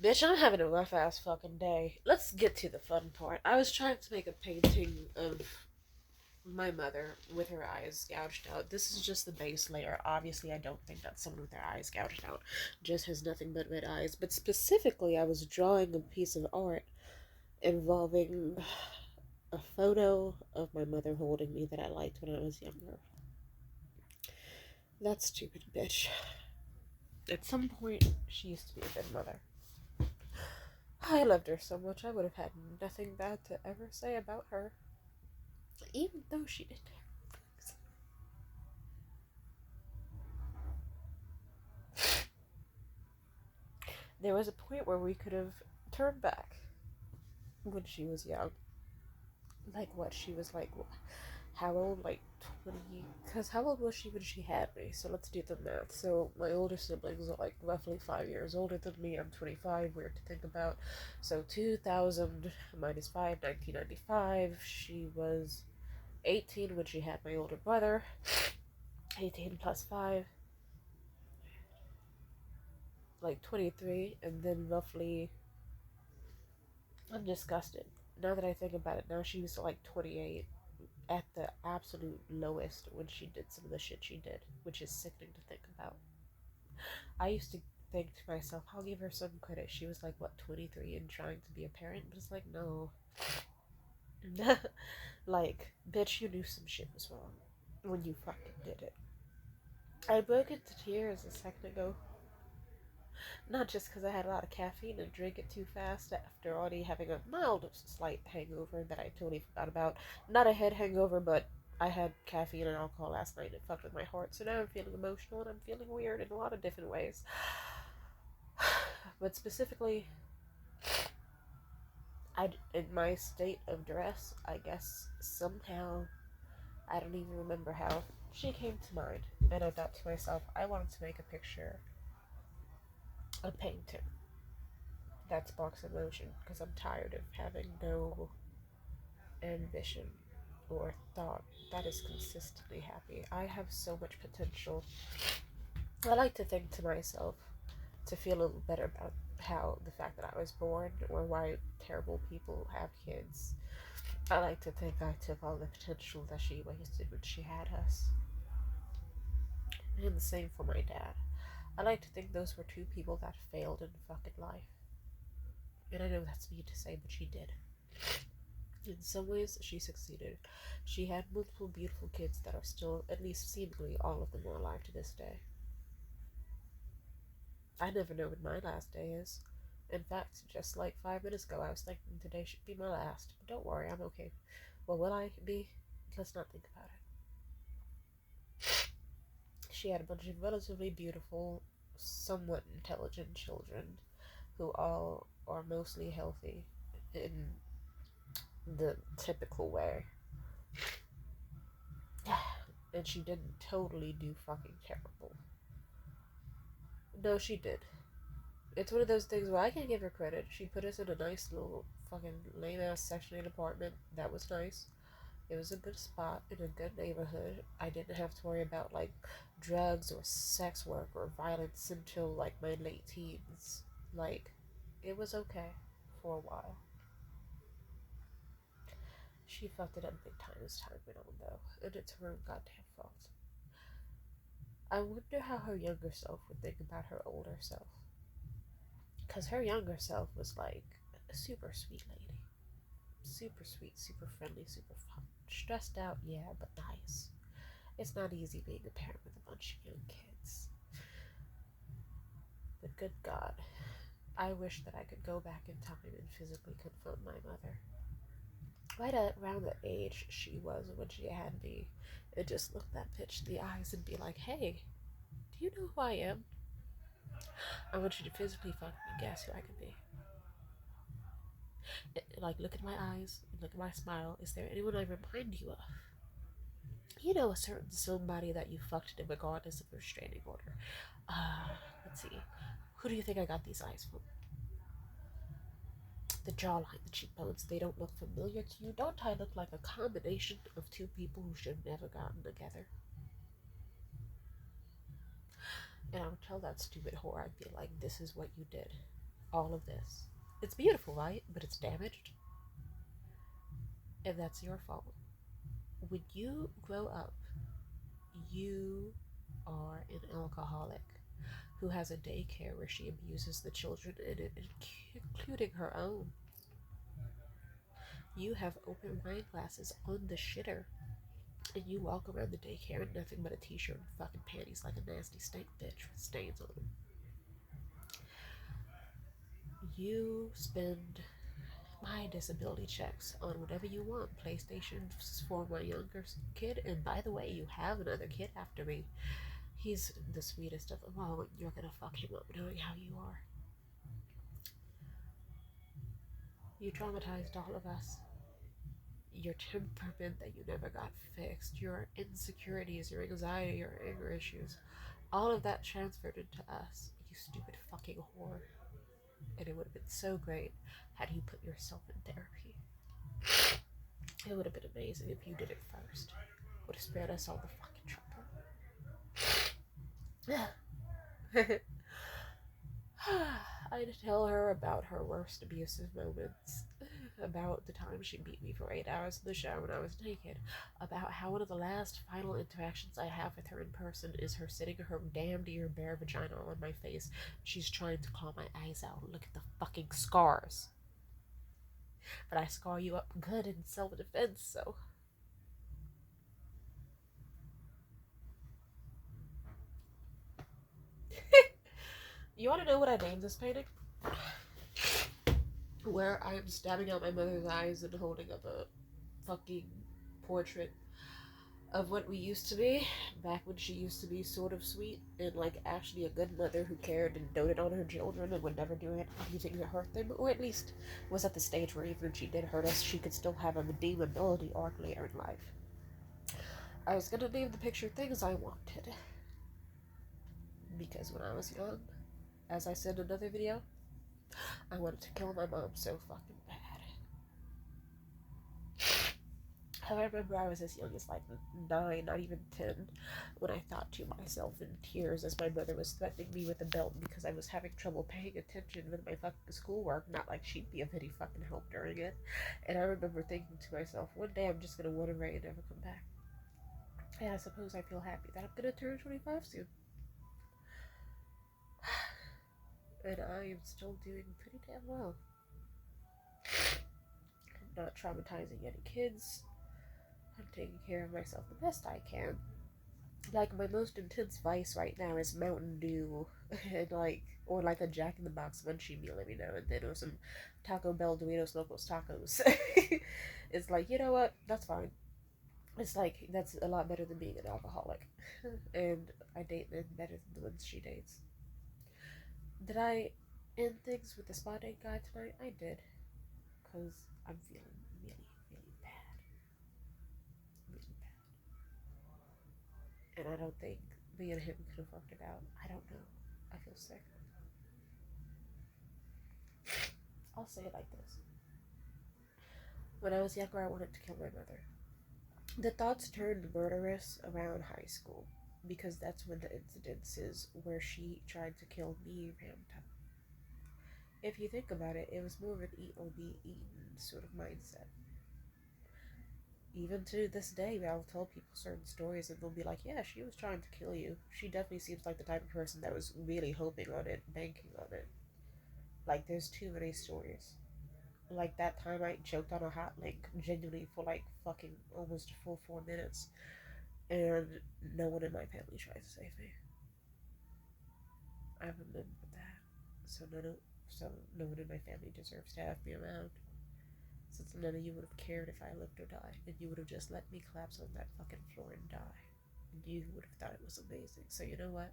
Bitch, I'm having a rough ass fucking day. Let's get to the fun part. I was trying to make a painting of my mother with her eyes gouged out. This is just the base layer. Obviously, I don't think that someone with their eyes gouged out just has nothing but red eyes. But specifically, I was drawing a piece of art involving a photo of my mother holding me that I liked when I was younger. That stupid bitch. At some point, she used to be a good mother. I loved her so much, I would have had nothing bad to ever say about her, even though she did terrible things. There was a point where we could have turned back when she was young. Like, what? She was like, how old? Like 20. Because how old was she when she had me? So let's do the math. So my older siblings are like roughly 5 years older than me. I'm 25. Weird to think about. So 2000 minus 5, 1995. She was 18 when she had my older brother. 18 plus 5, like 23. And then roughly, I'm disgusted. Now that I think about it, now she was like 28 at the absolute lowest when she did some of the shit she did, which is sickening to think about. I used to think to myself, I'll give her some credit. She was like, what, 23 and trying to be a parent? But it's like, no. Like, bitch, you knew some shit was wrong when you fucking did it. I broke into tears a second ago. Not just because I had a lot of caffeine and drank it too fast after already having a mild, slight hangover that I totally forgot about. Not a head hangover, but I had caffeine and alcohol last night and it fucked with my heart. So now I'm feeling emotional and I'm feeling weird in a lot of different ways. But specifically, in my state of dress, I guess somehow, I don't even remember how, she came to mind. And I thought to myself, I wanted to make a picture, a painting that sparks emotion because I'm tired of having no ambition or thought that is consistently happy. I have so much potential. I like to think to myself to feel a little better about how the fact that I was born or why terrible people have kids. I like to think I took all the potential that she wasted when she had us. And the same for my dad. I like to think those were two people that failed in fucking life. And I know that's mean to say, but she did. In some ways, she succeeded. She had multiple beautiful kids that are still, at least seemingly, all of them are alive to this day. I never know when my last day is. In fact, just like 5 minutes ago, I was thinking today should be my last. But don't worry, I'm okay. Well, will I be? Let's not think about it. She had a bunch of relatively beautiful, somewhat intelligent children who all are mostly healthy in the typical way. And she didn't totally do fucking terrible. No, she did. It's one of those things where I can give her credit. She put us in a nice little fucking lame ass Section 8 apartment. That was nice. It was a good spot in a good neighborhood. I didn't have to worry about like drugs or sex work or violence until like my late teens. Like, it was okay for a while. She fucked it up big time as time went on though, and it's her own goddamn fault. I wonder how her younger self would think about her older self. Because her younger self was like a super sweet lady. Super sweet, super friendly, super fun. Stressed out, yeah, but nice. It's not easy being a parent with a bunch of young kids. But good God, I wish that I could go back in time and physically confront my mother. Right at around the age she was when she had me, and just look that bitch in the eyes and be like, hey, do you know who I am? I want you to physically fucking guess who I could be. Like, look at my eyes, look at my smile. Is there anyone I remind you of? You know, a certain somebody that you fucked regardless of restraining order. Uh, let's see. Who do you think I got these eyes from? The jawline, the cheekbones, they don't look familiar to you? Don't I look like a combination of two people who should have never gotten together? And I would tell that stupid whore, I'd be like, this is what you did. all of this. It's beautiful, right? But it's damaged, and that's your fault. When you grow up, you are an alcoholic who has a daycare where she abuses the children in it, including her own. You have open wine glasses on the shitter, and you walk around the daycare in nothing but a t-shirt and fucking panties like a nasty stink bitch with stains on them. You spend my disability checks on whatever you want. PlayStations for my younger kid, and by the way, you have another kid after me. He's the sweetest of them all, and you're gonna fuck him up knowing how you are. You traumatized all of us. Your temperament that you never got fixed, your insecurities, your anxiety, your anger issues, all of that transferred into us, you stupid fucking whore. And it would have been so great had you put yourself in therapy. It would have been amazing if you did it first. It would have spared us all the fucking trouble. I'd tell her about her worst abusive moments, about the time she beat me for 8 hours in the shower when I was naked, about how one of the last final interactions I have with her in person is her sitting her damned ear bare vagina on my face. She's trying to claw my eyes out. Look at the fucking scars. But I scar you up good in self-defense, so... You want to know what I named this painting? Where I am stabbing out my mother's eyes and holding up a fucking portrait of what we used to be back when she used to be sort of sweet and like actually a good mother who cared and doted on her children and would never do anything to hurt them, or at least was at the stage where even if she did hurt us, she could still have a redeemability arc later in life. I was gonna name the picture Things I Wanted because when I was young, as I said in another video, I wanted to kill my mom so fucking bad. I remember I was as young as like 9, not even 10, when I thought to myself in tears as my mother was threatening me with a belt because I was having trouble paying attention with my fucking schoolwork, not like she'd be of any fucking help during it. And I remember thinking to myself, one day I'm just gonna run away and never come back. And I suppose I feel happy that I'm gonna turn 25 soon. And I am still doing pretty damn well. I'm not traumatizing any kids. I'm taking care of myself the best I can. Like, my most intense vice right now is Mountain Dew, and like, or like a Jack in the Box munchie meal every now and then, or some Taco Bell Doritos Locos Tacos. It's like, you know what? That's fine. It's like, that's a lot better than being an alcoholic. And I date men better than the ones she dates. Did I end things with the spa date guy tonight? I did. Because I'm feeling really, really bad. Really bad. And I don't think me and him could have worked it out. I don't know. I feel sick. I'll say it like this. When I was younger, I wanted to kill my mother. The thoughts turned murderous around high school because that's when the incidences where she tried to kill me ramped up. If you think about it, it was more of an eat or be eaten sort of mindset. Even to this day, I'll tell people certain stories and they'll be like, yeah, she was trying to kill you. She definitely seems like the type of person that was really hoping on it, banking on it. Like, there's too many stories. Like that time I choked on a hot link, genuinely, for like fucking almost a full 4 minutes. And no one in my family tried to save me. I remember that. So no one in my family deserves to have me around. Since none of you would have cared if I lived or died, and you would have just let me collapse on that fucking floor and die. And you would have thought it was amazing. So you know what?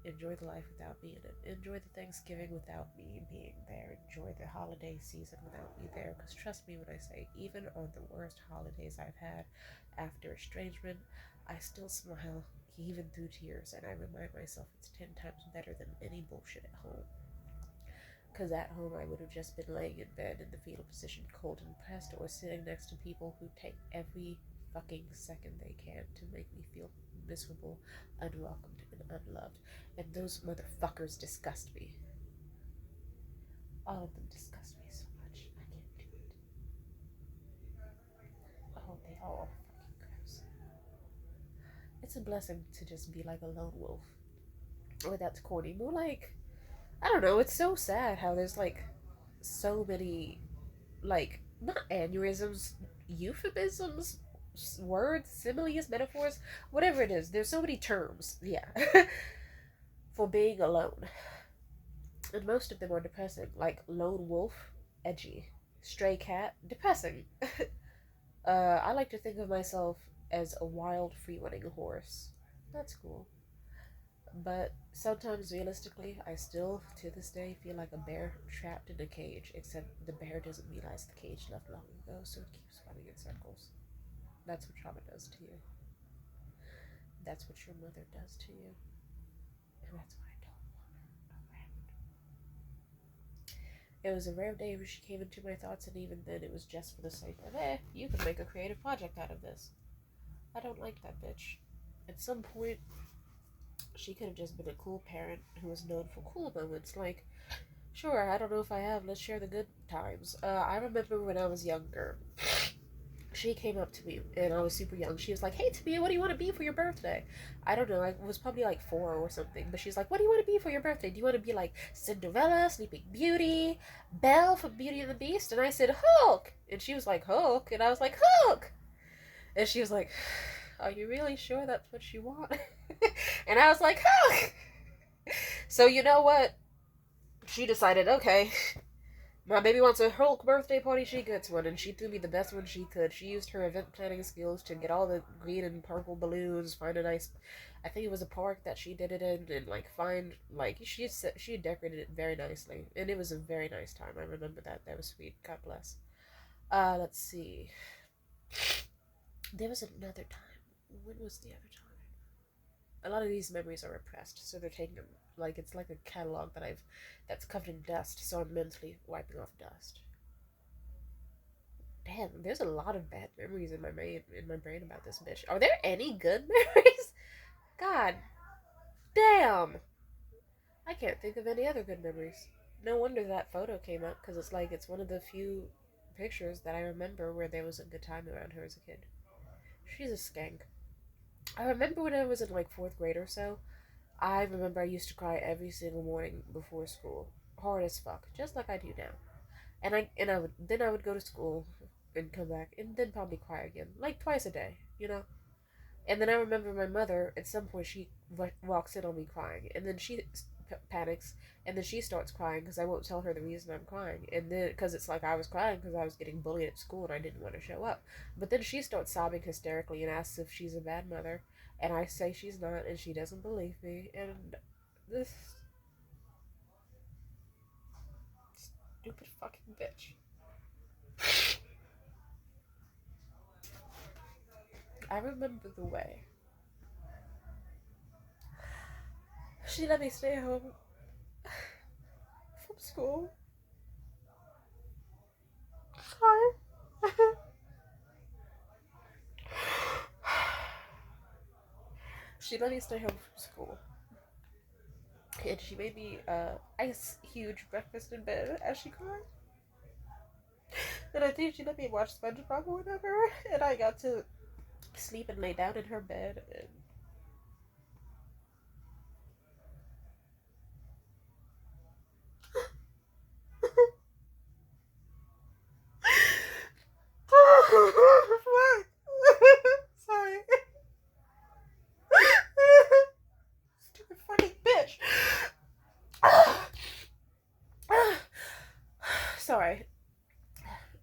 Enjoy the life without me in it. Enjoy the Thanksgiving without me being there. Enjoy the holiday season without me there. Because trust me when I say, even on the worst holidays I've had after estrangement, I still smile, even through tears, and I remind myself it's 10 times better than any bullshit at home. Because at home, I would have just been laying in bed in the fetal position, cold and pressed, or sitting next to people who take every fucking second they can to make me feel miserable, unwelcomed, and unloved. And those motherfuckers disgust me. All of them disgust me so much. I can't do it. Oh, they all are fucking gross. It's a blessing to just be like a lone wolf. Or that's corny. More like, I don't know, it's so sad how there's like so many, like, not aneurysms, euphemisms, words, similes, metaphors, whatever it is. There's so many terms, yeah, for being alone. And most of them are depressing, like lone wolf, edgy, stray cat, depressing. I like to think of myself as a wild, free running horse. That's cool. But sometimes, realistically, I still, to this day, feel like a bear trapped in a cage, except the bear doesn't realize the cage left long ago, so it keeps running in circles. That's what trauma does to you. That's what your mother does to you. And that's why I don't want her around. It was a rare day when she came into my thoughts, and even then, it was just for the sake of, you can make a creative project out of this. I don't like that bitch. At some point, she could have just been a cool parent who was known for cool moments, like, sure, I don't know if I have, let's share the good times. I remember when I was younger, she came up to me, and I was super young. She was like, hey, Tamia, what do you want to be for your birthday? I don't know, I was probably like 4 or something, but she's like, what do you want to be for your birthday? Do you want to be like Cinderella, Sleeping Beauty, Belle from Beauty and the Beast? And I said, Hulk! And she was like, Hulk? And I was like, Hulk! And she was like, are you really sure that's what you want? And I was like, Hulk! So you know what? She decided, okay, my baby wants a Hulk birthday party, she gets one, and she threw me the best one she could. She used her event planning skills to get all the green and purple balloons, find a nice, I think it was a park that she did it in, and like find, like, she decorated it very nicely, and it was a very nice time. I remember that. That was sweet. God bless. Let's see. There was another time. When was the other time? A lot of these memories are repressed, so they're taking them like it's like a catalog that's covered in dust. So I'm mentally wiping off dust. Damn, there's a lot of bad memories in my brain about this bitch. Are there any good memories? God damn, I can't think of any other good memories. No wonder that photo came up because it's like it's one of the few pictures that I remember where there was a good time around her as a kid. She's a skank. I remember when I was in like 4th grade or so. I remember I used to cry every single morning before school, hard as fuck, just like I do now. And I would go to school and come back and then probably cry again, like twice a day, you know. And then I remember my mother at some point she walks in on me crying, and then she panics, and then she starts crying because I won't tell her the reason I'm crying, and then because it's like I was crying because I was getting bullied at school and I didn't want to show up, but then she starts sobbing hysterically and asks if she's a bad mother, and I say she's not, and she doesn't believe me, and this stupid fucking bitch. I remember the way she let me stay home from school. Sorry. She let me stay home from school. And she made me ice huge breakfast in bed as she cried. And I think she let me watch SpongeBob or whatever. And I got to sleep and lay down in her bed. And sorry. Stupid fucking bitch. Sorry.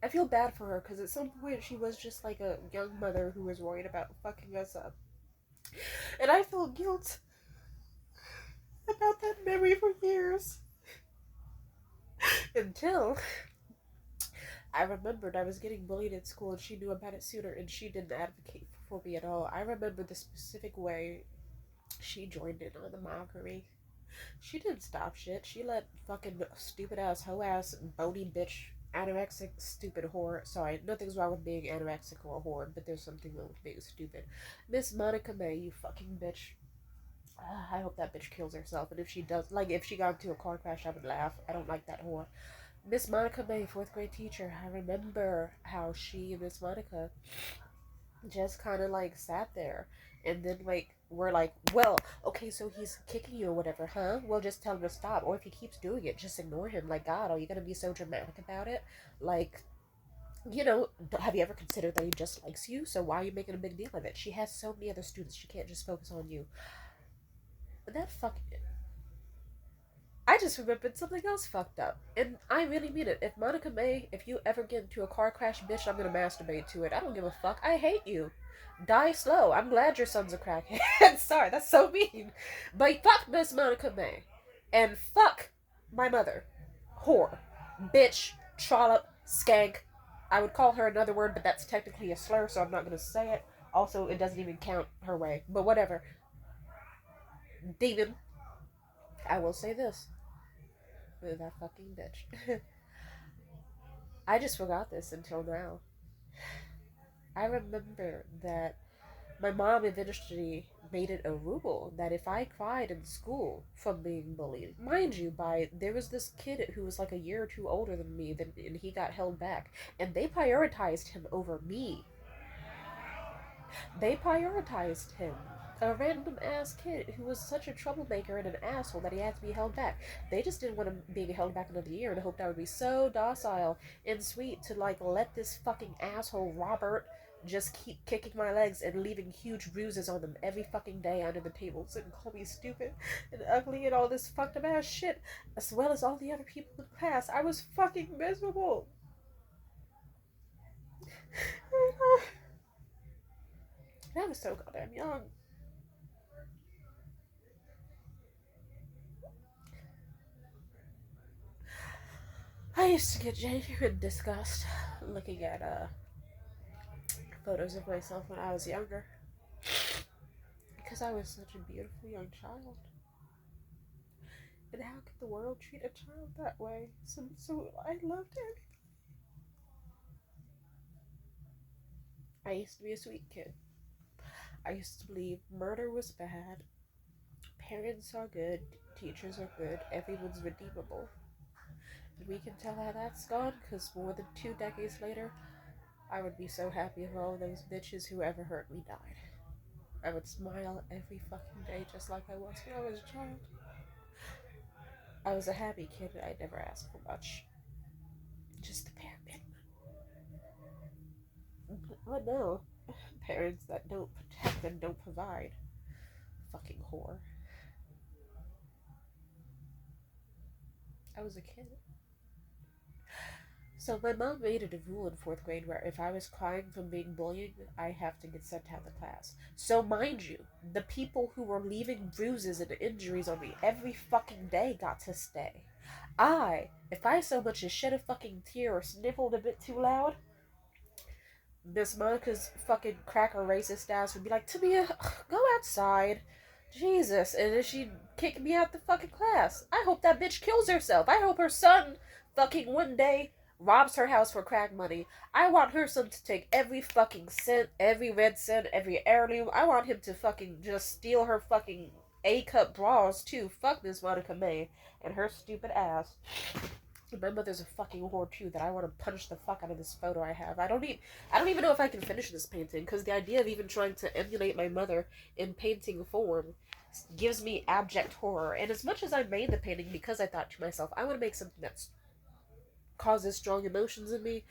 I feel bad for her because at some point she was just like a young mother who was worried about fucking us up. And I felt guilt about that memory for years. Until I remembered I was getting bullied at school and she knew about it sooner and she didn't advocate for me at all. I remember the specific way she joined in on the mockery. She didn't stop shit. She let fucking stupid ass, hoe ass, bony bitch, anorexic, stupid whore. Sorry, nothing's wrong with being anorexic or a whore, but there's something wrong with being stupid. Miss Monica May, you fucking bitch. I hope that bitch kills herself. And if she does, like, if she got into a car crash, I would laugh. I don't like that whore. Miss Monica May, fourth grade teacher. I remember how she and Miss Monica just kind of like sat there and then like we're like, well, okay, so he's kicking you or whatever, huh? Well, just tell him to stop. Or if he keeps doing it, just ignore him. Like, God, are you gonna be so dramatic about it? Like, have you ever considered that he just likes you? So why are you making a big deal of it? She has so many other students. She can't just focus on you. But that fucking I just remembered something else fucked up. And I really mean it. If Monica May, if you ever get into a car crash, bitch, I'm gonna masturbate to it. I don't give a fuck. I hate you. Die slow. I'm glad your son's a crackhead. Sorry, that's so mean. But fuck Miss Monica May. And fuck my mother. Whore. Bitch. Trollop. Skank. I would call her another word, but that's technically a slur, so I'm not gonna say it. Also, it doesn't even count her way. But whatever. Demon. I will say this. That fucking bitch. I just forgot this until now. I remember that my mom eventually made it a rule that if I cried in school from being bullied, mind you, by there was this kid who was like a year or two older than me, and he got held back, and they prioritized him over me. They prioritized him. A random ass kid who was such a troublemaker and an asshole that he had to be held back. They just didn't want him being held back another year and hoped I would be so docile and sweet to like let this fucking asshole Robert just keep kicking my legs and leaving huge bruises on them every fucking day under the tables and call me stupid and ugly and all this fucked up ass shit, as well as all the other people in the class. I was fucking miserable. I was so goddamn young. I used to get genuine disgust looking at photos of myself when I was younger because I was such a beautiful young child. And how could the world treat a child that way? So I loved it. I used to be a sweet kid. I used to believe murder was bad, parents are good, teachers are good, everyone's redeemable. And we can tell how that's gone because more than 2 decades later, I would be so happy if all those bitches who ever hurt me died. I would smile every fucking day just like I was when I was a child. I was a happy kid and I never asked for much. Just the bare minimum. But no, parents that don't protect and don't provide. Fucking whore. I was a kid. So my mom made it a rule in fourth grade where if I was crying from being bullied, I have to get sent out of class. So mind you, the people who were leaving bruises and injuries on me every fucking day got to stay. If I so much as shed a fucking tear or sniffled a bit too loud, Miss Monica's fucking cracker racist ass would be like, Tamia, go outside. Jesus. And then she'd kick me out the fucking class. I hope that bitch kills herself. I hope her son fucking one day robs her house for crack money. I want her son to take every fucking cent, every red cent, every heirloom. I want him to fucking just steal her fucking A-cup bras too. Fuck Miss Monica May and her stupid ass. My mother's a fucking whore too. That I want to punch the fuck out of this photo I have. I don't even know if I can finish this painting because the idea of even trying to emulate my mother in painting form gives me abject horror. And as much as I made the painting because I thought to myself, I want to make something that causes strong emotions in me,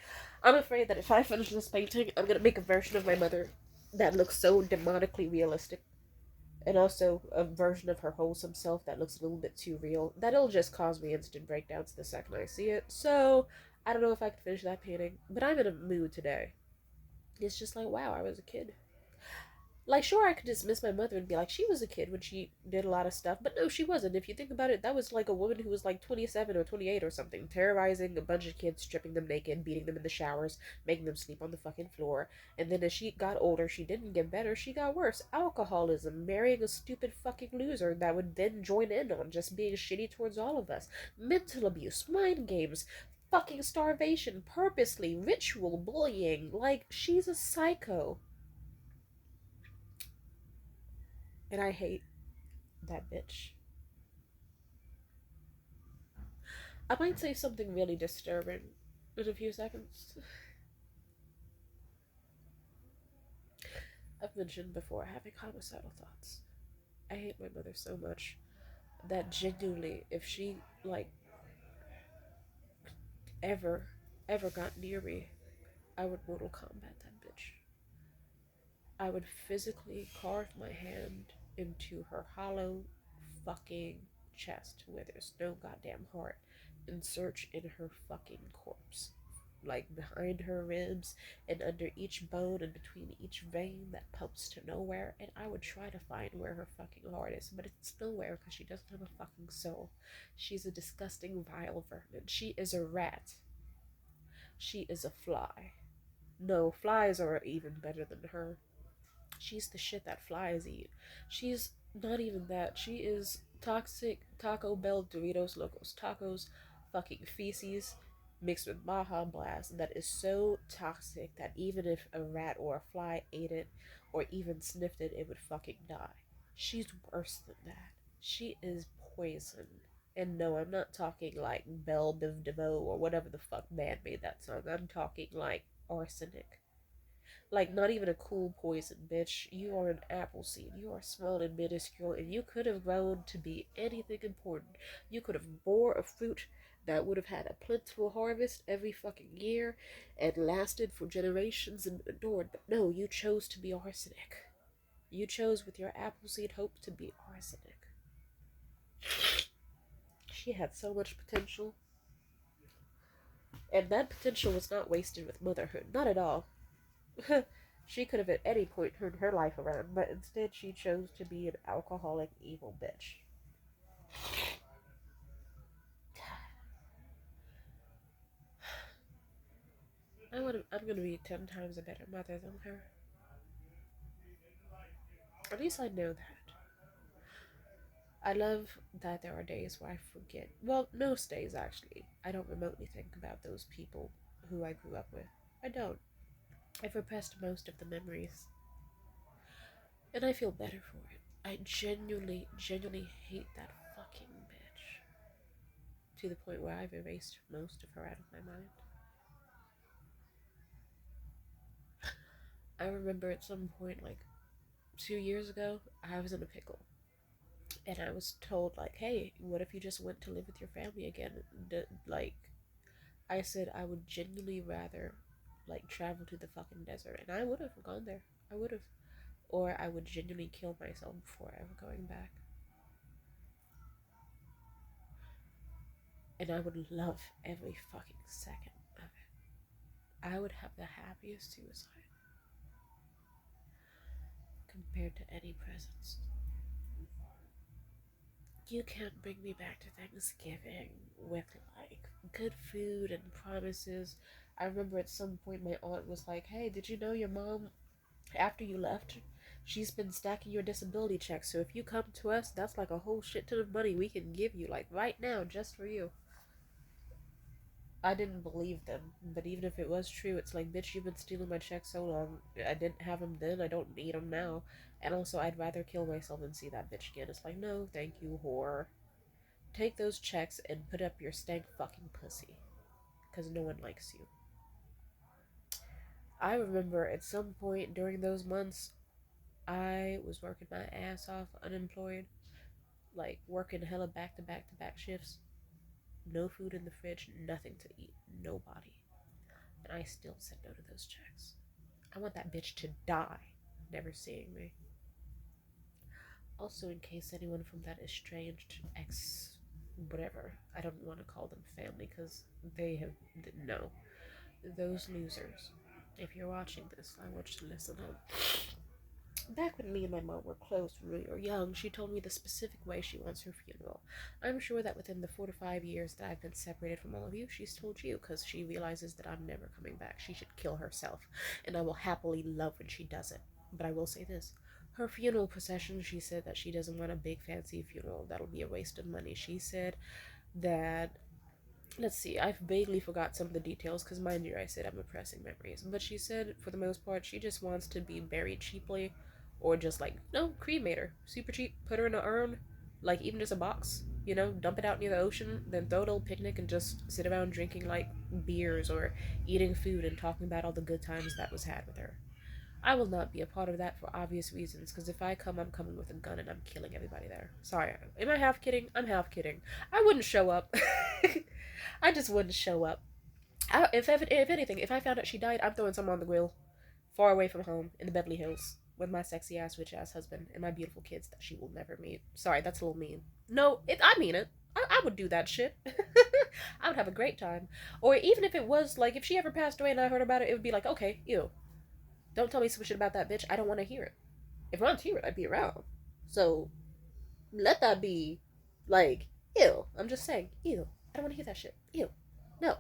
I'm afraid that if I finish this painting, I'm gonna make a version of my mother that looks so demonically realistic and also a version of her wholesome self that looks a little bit too real. That'll just cause me instant breakdowns the second I see it. So, I don't know if I can finish that painting, but I'm in a mood today. It's just like, wow, I was a kid. Like, sure, I could dismiss my mother and be like, she was a kid when she did a lot of stuff, but no, she wasn't. If you think about it, that was like a woman who was like 27 or 28 or something, terrorizing a bunch of kids, stripping them naked, beating them in the showers, making them sleep on the fucking floor. And then as she got older, she didn't get better, she got worse. Alcoholism, marrying a stupid fucking loser that would then join in on just being shitty towards all of us. Mental abuse, mind games, fucking starvation, purposely, ritual bullying. Like, she's a psycho. And I hate that bitch. I might say something really disturbing in a few seconds. I've mentioned before having homicidal thoughts. I hate my mother so much that genuinely, if she, like, ever, ever got near me, I would Mortal Kombat that bitch. I would physically carve my hand into her hollow fucking chest where there's no goddamn heart and search in her fucking corpse. Like behind her ribs and under each bone and between each vein that pumps to nowhere, and I would try to find where her fucking heart is, but it's nowhere because she doesn't have a fucking soul. She's a disgusting, vile vermin. She is a rat. She is a fly. No, flies are even better than her. She's the shit that flies eat. She's not even that. She is toxic Taco Bell Doritos Locos Tacos fucking feces mixed with Baja Blast that is so toxic that even if a rat or a fly ate it or even sniffed it, it would fucking die. She's worse than that. She is poison. And no, I'm not talking like Belle Biv DeVoe or whatever the fuck man made that song. I'm talking like arsenic. Like, not even a cool poison, bitch. You are an apple seed. You are small and minuscule, and you could have grown to be anything important. You could have bore a fruit that would have had a plentiful harvest every fucking year and lasted for generations and endured. But no, you chose to be arsenic. You chose with your apple seed hope to be arsenic. She had so much potential, and that potential was not wasted with motherhood. Not at all. She could have at any point turned her life around, but instead she chose to be an alcoholic, evil bitch. I'm gonna be 10 times a better mother than her. At least I know that. I love that there are days where I forget. Well, most days actually. I don't remotely think about those people who I grew up with. I don't. I've repressed most of the memories. And I feel better for it. I genuinely hate that fucking bitch. To the point where I've erased most of her out of my mind. I remember at some point, like 2 years ago, I was in a pickle. And I was told, like, hey, what if you just went to live with your family again? Like, I said I would genuinely rather, like, travel to the fucking desert. And I would have gone there. I would have. Or I would genuinely kill myself before ever going back. And I would love every fucking second of it. I would have the happiest suicide compared to any presents. You can't bring me back to Thanksgiving with like good food and promises. I remember at some point my aunt was like, hey, did you know your mom, after you left, she's been stacking your disability checks. So if you come to us, that's like a whole shit ton of money we can give you, like right now, just for you. I didn't believe them, but even if it was true, it's like, bitch, you've been stealing my checks so long. I didn't have them then, I don't need them now. And also, I'd rather kill myself than see that bitch again. It's like, no, thank you, whore. Take those checks and put up your stank fucking pussy. Because no one likes you. I remember at some point during those months, I was working my ass off, unemployed, like working hella back to back to back shifts. No food in the fridge, nothing to eat, nobody. And I still said no to those checks. I want that bitch to die, never seeing me. Also, in case anyone from that estranged ex whatever, I don't want to call them family because they have no. Those losers. If you're watching this, I want you to listen up. Back when me and my mom were close when we were young, she told me the specific way she wants her funeral. I'm sure that within the 4 to 5 years that I've been separated from all of you, she's told you because she realizes that I'm never coming back. She should kill herself, and I will happily love when she does it. But I will say this. Her funeral procession, she said that she doesn't want a big fancy funeral. That'll be a waste of money. She said that, let's see, I've vaguely forgot some of the details because, mind you, I said I'm repressing memories. But she said, for the most part, she just wants to be buried cheaply or just like, no, cremate her. Super cheap. Put her in an urn. Like, even just a box. you know, dump it out near the ocean, then throw a little picnic and just sit around drinking like beers or eating food and talking about all the good times that was had with her. I will not be a part of that for obvious reasons, because if I come, I'm coming with a gun and I'm killing everybody there. Sorry, am I half kidding? I'm half kidding. I wouldn't show up. I just wouldn't show up. If anything, if I found out she died, I'm throwing some on the grill, far away from home, in the Beverly Hills, with my sexy ass, rich ass husband and my beautiful kids that she will never meet. Sorry, that's a little mean. No, I mean it. I would do that shit. I would have a great time. Or even if it was, like, if she ever passed away and I heard about it, it would be like, okay, ew. Don't tell me some shit about that bitch. I don't want to hear it. If I wanted to hear it, I'd be around. So, let that be, like, ew. I'm just saying, ew. I don't want to hear that shit. Ew. No.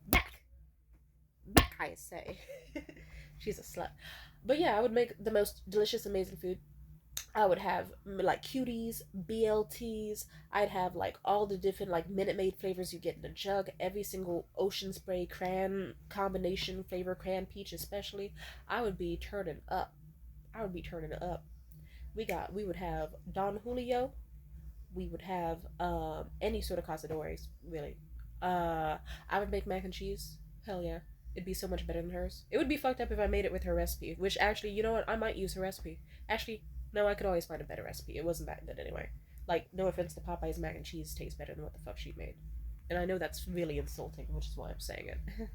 Back. Back, I say. She's a slut. But yeah, I would make the most delicious, amazing food. I would have like cuties, BLTs. I'd have like all the different like Minute Maid flavors you get in a jug. Every single Ocean Spray cran combination flavor, cran peach especially. I would be turning up. I would be turning up. We would have Don Julio. We would have any sort of cazadores really. I would make mac and cheese. Hell yeah. It'd be so much better than hers. It would be fucked up if I made it with her recipe, which actually, you know what? I might use her recipe. Actually, no, I could always find a better recipe. It wasn't that good anyway. Like, no offense to Popeye's mac and cheese tastes better than what the fuck she made. And I know that's really insulting, which is why I'm saying it.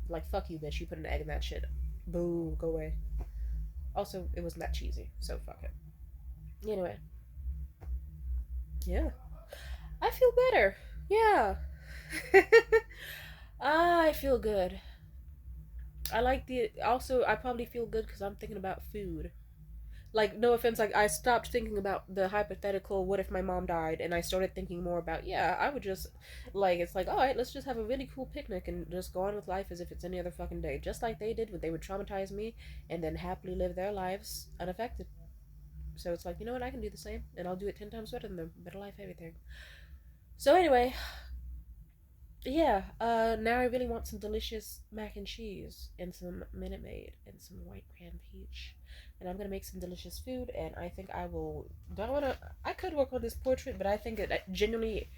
Like, fuck you, bitch. You put an egg in that shit. Boo, go away. Also, it wasn't that cheesy, so fuck it. Anyway. Yeah. I feel better. Yeah. I feel good. I like the. Also, I probably feel good because I'm thinking about food. Like, no offense, like, I stopped thinking about the hypothetical, what if my mom died, and I started thinking more about, yeah, I would just, like, it's like, alright, let's just have a really cool picnic and just go on with life as if it's any other fucking day. Just like they did when they would traumatize me and then happily live their lives unaffected. So it's like, you know what, I can do the same, and I'll do it 10 times better than them. Better life, everything. So anyway, yeah, now I really want some delicious mac and cheese and some Minute Maid and some white cran peach. And I'm gonna make some delicious food, and I think I will. Do I wanna? I could work on this portrait, but I think it genuinely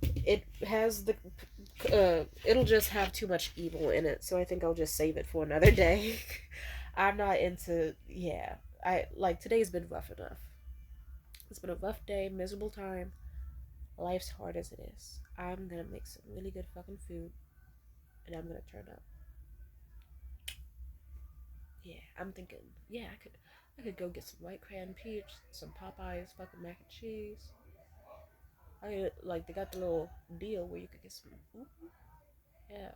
it has the. It'll just have too much evil in it, so I think I'll just save it for another day. I'm not into. Yeah, I like today's been rough enough. It's been a rough day, miserable time. Life's hard as it is. I'm gonna make some really good fucking food, and I'm gonna turn up. Yeah, I'm thinking. Yeah, I could go get some white cran peach, some Popeyes fucking mac and cheese. Like they got the little deal where you could get some. Ooh, yeah,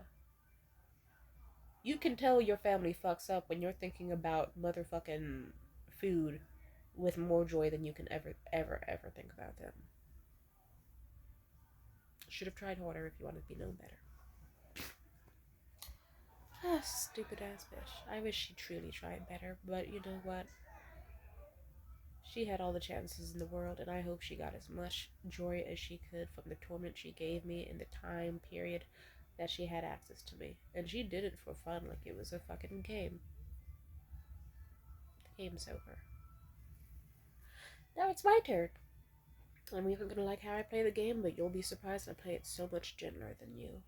you can tell your family fucks up when you're thinking about motherfucking food with more joy than you can ever think about them. Should have tried harder if you wanted to be known better. Ah, stupid ass bitch. I wish she truly tried better, but you know what? She had all the chances in the world, and I hope she got as much joy as she could from the torment she gave me in the time period that she had access to me. And she did it for fun, like it was a fucking game. The game's over. Now it's my turn. I'm even gonna like how I play the game, but you'll be surprised I play it so much gentler than you,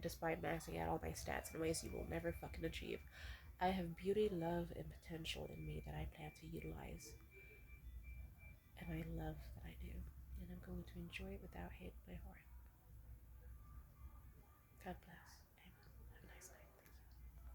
despite maxing out all my stats in ways you will never fucking achieve. I have beauty, love, and potential in me that I plan to utilize. And I love that I do. And I'm going to enjoy it without hate in my heart. God bless.